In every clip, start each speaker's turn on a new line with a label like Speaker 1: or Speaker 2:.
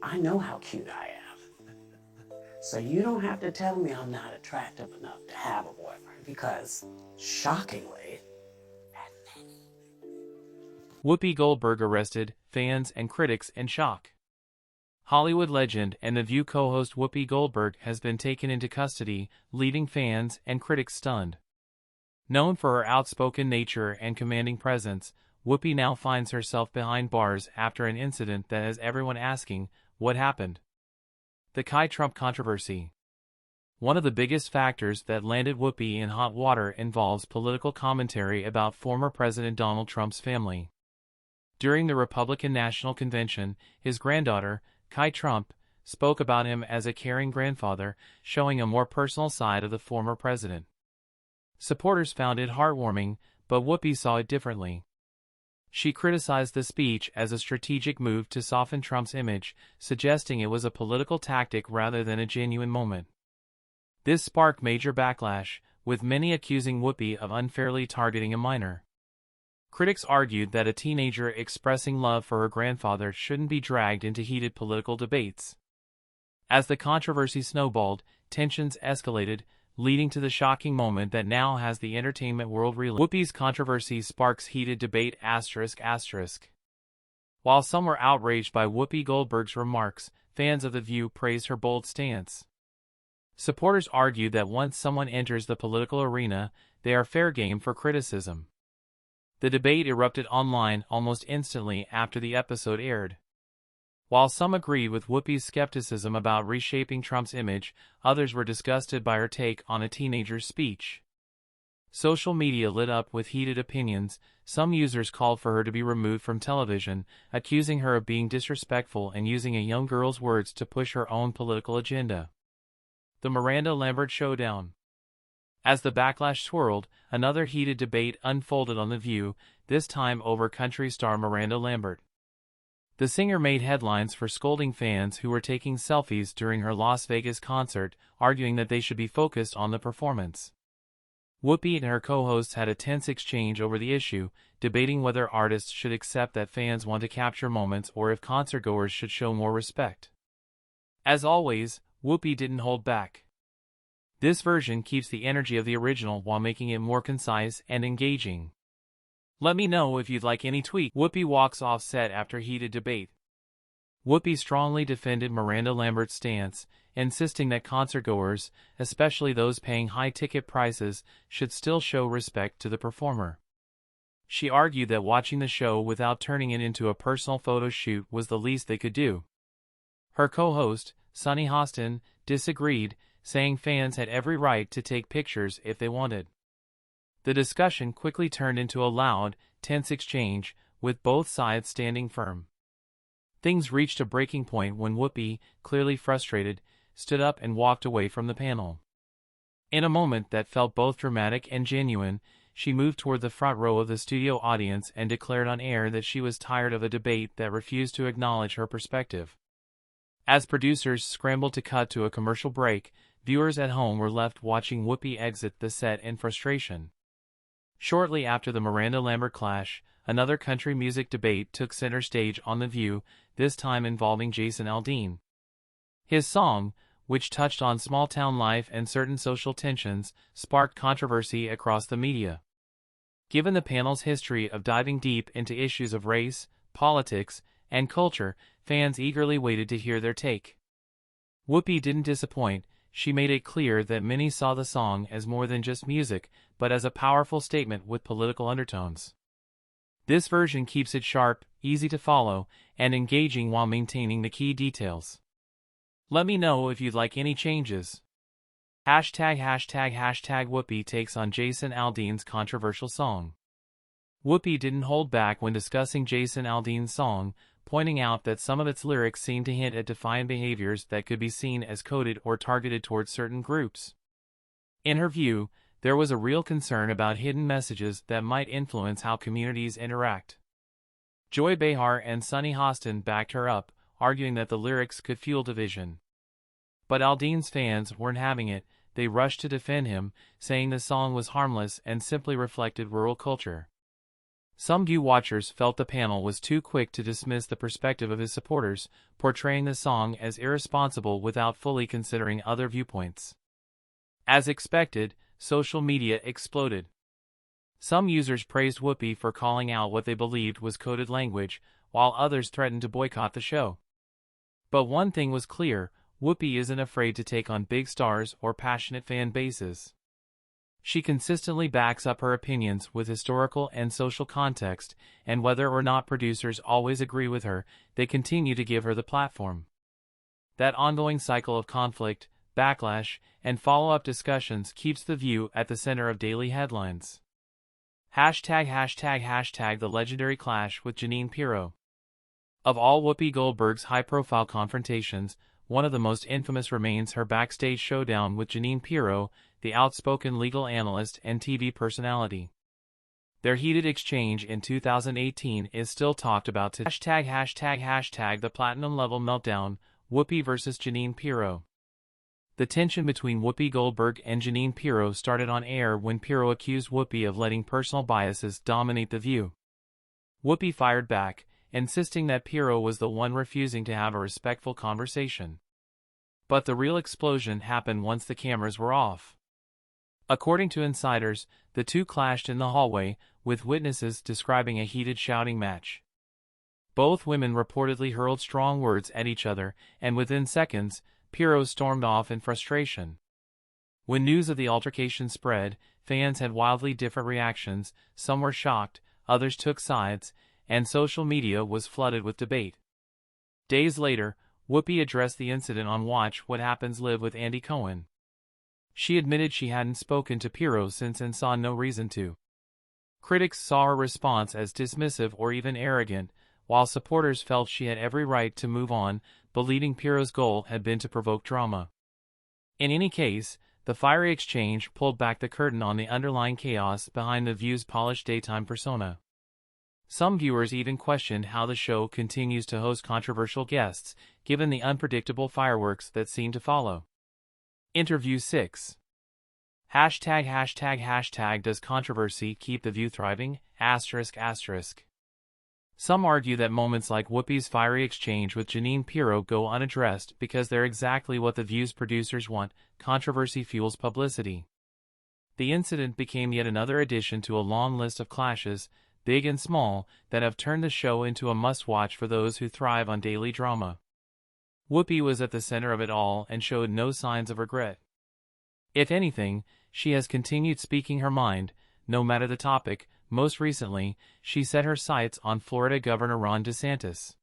Speaker 1: I know how cute I am. So you don't have to tell me I'm not attractive enough to have a boyfriend because, shockingly,
Speaker 2: Whoopi Goldberg arrested, fans and critics in shock. Hollywood legend and The View co-host Whoopi Goldberg has been taken into custody, leaving fans and critics stunned. Known for her outspoken nature and commanding presence, Whoopi now finds herself behind bars after an incident that has everyone asking, what happened? The Trump controversy. One of the biggest factors that landed Whoopi in hot water involves political commentary about former President Donald Trump's family. During the Republican National Convention, his granddaughter, Trump, spoke about him as a caring grandfather, showing a more personal side of the former president. Supporters found it heartwarming, but Whoopi saw it differently. She criticized the speech as a strategic move to soften Trump's image, suggesting it was a political tactic rather than a genuine moment. This sparked major backlash, with many accusing Whoopi of unfairly targeting a minor. Critics argued that a teenager expressing love for her grandfather shouldn't be dragged into heated political debates. As the controversy snowballed, tensions escalated, leading to the shocking moment that now has the entertainment world reeling. Whoopi's controversy sparks heated debate ***. While some were outraged by Whoopi Goldberg's remarks, fans of The View praised her bold stance. Supporters argued that once someone enters the political arena, they are fair game for criticism. The debate erupted online almost instantly after the episode aired. While some agreed with Whoopi's skepticism about reshaping Trump's image, others were disgusted by her take on a teenager's speech. Social media lit up with heated opinions. Some users called for her to be removed from television, accusing her of being disrespectful and using a young girl's words to push her own political agenda. The Miranda Lambert showdown. As the backlash swirled, another heated debate unfolded on The View, this time over country star Miranda Lambert. The singer made headlines for scolding fans who were taking selfies during her Las Vegas concert, arguing that they should be focused on the performance. Whoopi and her co-hosts had a tense exchange over the issue, debating whether artists should accept that fans want to capture moments or if concertgoers should show more respect. As always, Whoopi didn't hold back. This version keeps the energy of the original while making it more concise and engaging. Let me know if you'd like any tweak. Whoopi walks off set after heated debate. Whoopi strongly defended Miranda Lambert's stance, insisting that concertgoers, especially those paying high ticket prices, should still show respect to the performer. She argued that watching the show without turning it into a personal photo shoot was the least they could do. Her co-host, Sunny Hostin, disagreed, saying fans had every right to take pictures if they wanted. The discussion quickly turned into a loud, tense exchange, with both sides standing firm. Things reached a breaking point when Whoopi, clearly frustrated, stood up and walked away from the panel. In a moment that felt both dramatic and genuine, she moved toward the front row of the studio audience and declared on air that she was tired of a debate that refused to acknowledge her perspective. As producers scrambled to cut to a commercial break, viewers at home were left watching Whoopi exit the set in frustration. Shortly after the Miranda Lambert clash, another country music debate took center stage on The View, this time involving Jason Aldean. His song, which touched on small-town life and certain social tensions, sparked controversy across the media. Given the panel's history of diving deep into issues of race, politics, and culture, fans eagerly waited to hear their take. Whoopi didn't disappoint. She made it clear that many saw the song as more than just music, but as a powerful statement with political undertones. This version keeps it sharp, easy to follow, and engaging while maintaining the key details. Let me know if you'd like any changes. #Whoopi takes on Jason Aldean's controversial song. Whoopi didn't hold back when discussing Jason Aldean's song, pointing out that some of its lyrics seem to hint at defiant behaviors that could be seen as coded or targeted towards certain groups. In her view, there was a real concern about hidden messages that might influence how communities interact. Joy Behar and Sunny Hostin backed her up, arguing that the lyrics could fuel division. But Aldean's fans weren't having it. They rushed to defend him, saying the song was harmless and simply reflected rural culture. Some View watchers felt the panel was too quick to dismiss the perspective of his supporters, portraying the song as irresponsible without fully considering other viewpoints. As expected, social media exploded. Some users praised Whoopi for calling out what they believed was coded language, while others threatened to boycott the show. But one thing was clear, Whoopi isn't afraid to take on big stars or passionate fan bases. She consistently backs up her opinions with historical and social context, and whether or not producers always agree with her, they continue to give her the platform. That ongoing cycle of conflict, backlash, and follow-up discussions keeps The View at the center of daily headlines. ##### The legendary clash with Jeanine Pirro. Of all Whoopi Goldberg's high-profile confrontations, one of the most infamous remains her backstage showdown with Jeanine Pirro, the outspoken legal analyst and TV personality. Their heated exchange in 2018 is still talked about today. ###The platinum-level meltdown, Whoopi versus Jeanine Pirro. The tension between Whoopi Goldberg and Jeanine Pirro started on air when Pirro accused Whoopi of letting personal biases dominate The View. Whoopi fired back, insisting that Pirro was the one refusing to have a respectful conversation. But the real explosion happened once the cameras were off. According to insiders, the two clashed in the hallway, with witnesses describing a heated shouting match. Both women reportedly hurled strong words at each other, and within seconds, Pirro stormed off in frustration. When news of the altercation spread, fans had wildly different reactions, some were shocked, others took sides, and social media was flooded with debate. Days later, Whoopi addressed the incident on Watch What Happens Live with Andy Cohen. She admitted she hadn't spoken to Pirro since and saw no reason to. Critics saw her response as dismissive or even arrogant, while supporters felt she had every right to move on, believing Pirro's goal had been to provoke drama. In any case, the fiery exchange pulled back the curtain on the underlying chaos behind The View's polished daytime persona. Some viewers even questioned how the show continues to host controversial guests, given the unpredictable fireworks that seem to follow. Interview 6. ###Does controversy keep The View thriving? Some argue that moments like Whoopi's fiery exchange with Jeanine Pirro go unaddressed because they're exactly what The View's producers want. Controversy fuels publicity. The incident became yet another addition to a long list of clashes, big and small, that have turned the show into a must-watch for those who thrive on daily drama. Whoopi was at the center of it all and showed no signs of regret. If anything, she has continued speaking her mind, no matter the topic. Most recently, she set her sights on Florida Governor Ron DeSantis.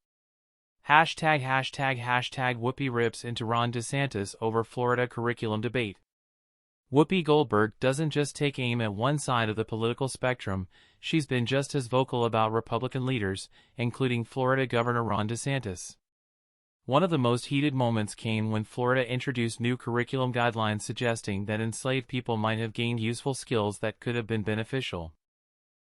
Speaker 2: ###Whoopi rips into Ron DeSantis over Florida curriculum debate. Whoopi Goldberg doesn't just take aim at one side of the political spectrum, she's been just as vocal about Republican leaders, including Florida Governor Ron DeSantis. One of the most heated moments came when Florida introduced new curriculum guidelines suggesting that enslaved people might have gained useful skills that could have been beneficial.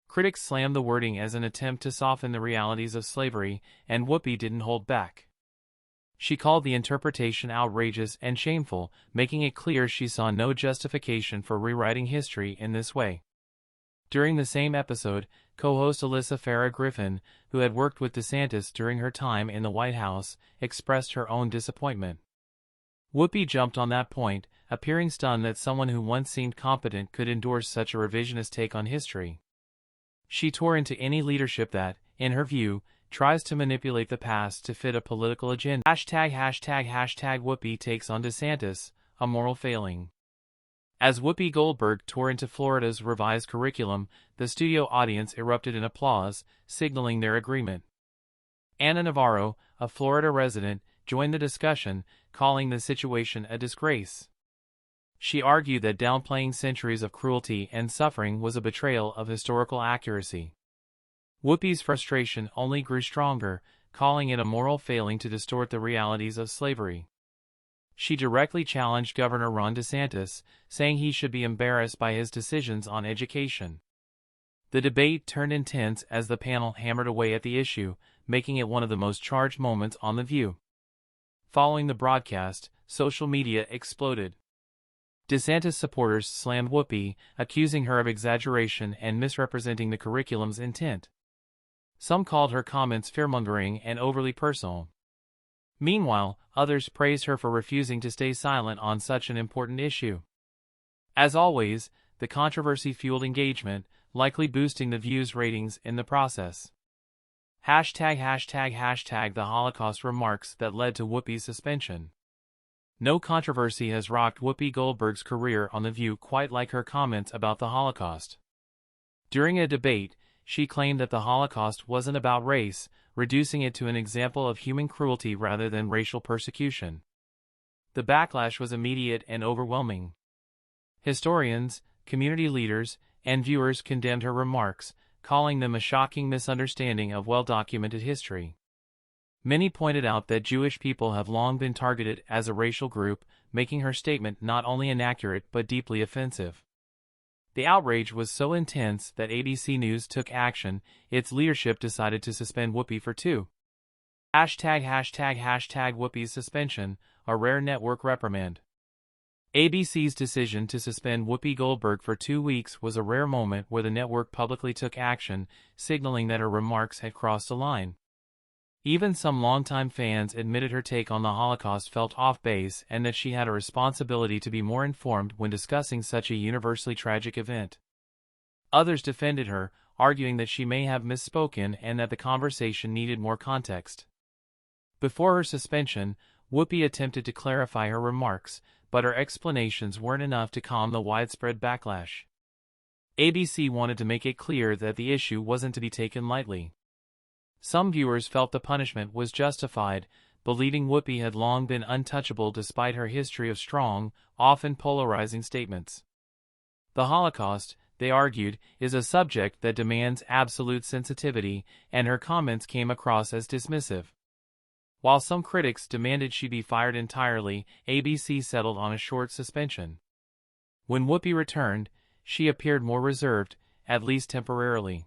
Speaker 2: Critics slammed the wording as an attempt to soften the realities of slavery, and Whoopi didn't hold back. She called the interpretation outrageous and shameful, making it clear she saw no justification for rewriting history in this way. During the same episode, co-host Alyssa Farah Griffin, who had worked with DeSantis during her time in the White House, expressed her own disappointment. Whoopi jumped on that point, appearing stunned that someone who once seemed competent could endorse such a revisionist take on history. She tore into any leadership that, in her view, tries to manipulate the past to fit a political agenda. ###Whoopi takes on DeSantis, a moral failing. As Whoopi Goldberg tore into Florida's revised curriculum, the studio audience erupted in applause, signaling their agreement. Anna Navarro, a Florida resident, joined the discussion, calling the situation a disgrace. She argued that downplaying centuries of cruelty and suffering was a betrayal of historical accuracy. Whoopi's frustration only grew stronger, calling it a moral failing to distort the realities of slavery. She directly challenged Governor Ron DeSantis, saying he should be embarrassed by his decisions on education. The debate turned intense as the panel hammered away at the issue, making it one of the most charged moments on The View. Following the broadcast, social media exploded. DeSantis supporters slammed Whoopi, accusing her of exaggeration and misrepresenting the curriculum's intent. Some called her comments fearmongering and overly personal. Meanwhile, others praised her for refusing to stay silent on such an important issue. As always, the controversy fueled engagement, likely boosting the views ratings in the process. ###the Holocaust remarks that led to Whoopi's suspension. No controversy has rocked Whoopi Goldberg's career on The View quite like her comments about the Holocaust. During a debate, she claimed that the Holocaust wasn't about race, reducing it to an example of human cruelty rather than racial persecution. The backlash was immediate and overwhelming. Historians, community leaders, and viewers condemned her remarks, calling them a shocking misunderstanding of well-documented history. Many pointed out that Jewish people have long been targeted as a racial group, making her statement not only inaccurate but deeply offensive. The outrage was so intense that ABC News took action. Its leadership decided to suspend Whoopi for 2. #Whoopi's suspension, a rare network reprimand. ABC's decision to suspend Whoopi Goldberg for 2 weeks was a rare moment where the network publicly took action, signaling that her remarks had crossed a line. Even some longtime fans admitted her take on the Holocaust felt off base and that she had a responsibility to be more informed when discussing such a universally tragic event. Others defended her, arguing that she may have misspoken and that the conversation needed more context. Before her suspension, Whoopi attempted to clarify her remarks, but her explanations weren't enough to calm the widespread backlash. ABC wanted to make it clear that the issue wasn't to be taken lightly. Some viewers felt the punishment was justified, believing Whoopi had long been untouchable despite her history of strong, often polarizing statements. The Holocaust, they argued, is a subject that demands absolute sensitivity, and her comments came across as dismissive. While some critics demanded she be fired entirely, ABC settled on a short suspension. When Whoopi returned, she appeared more reserved, at least temporarily.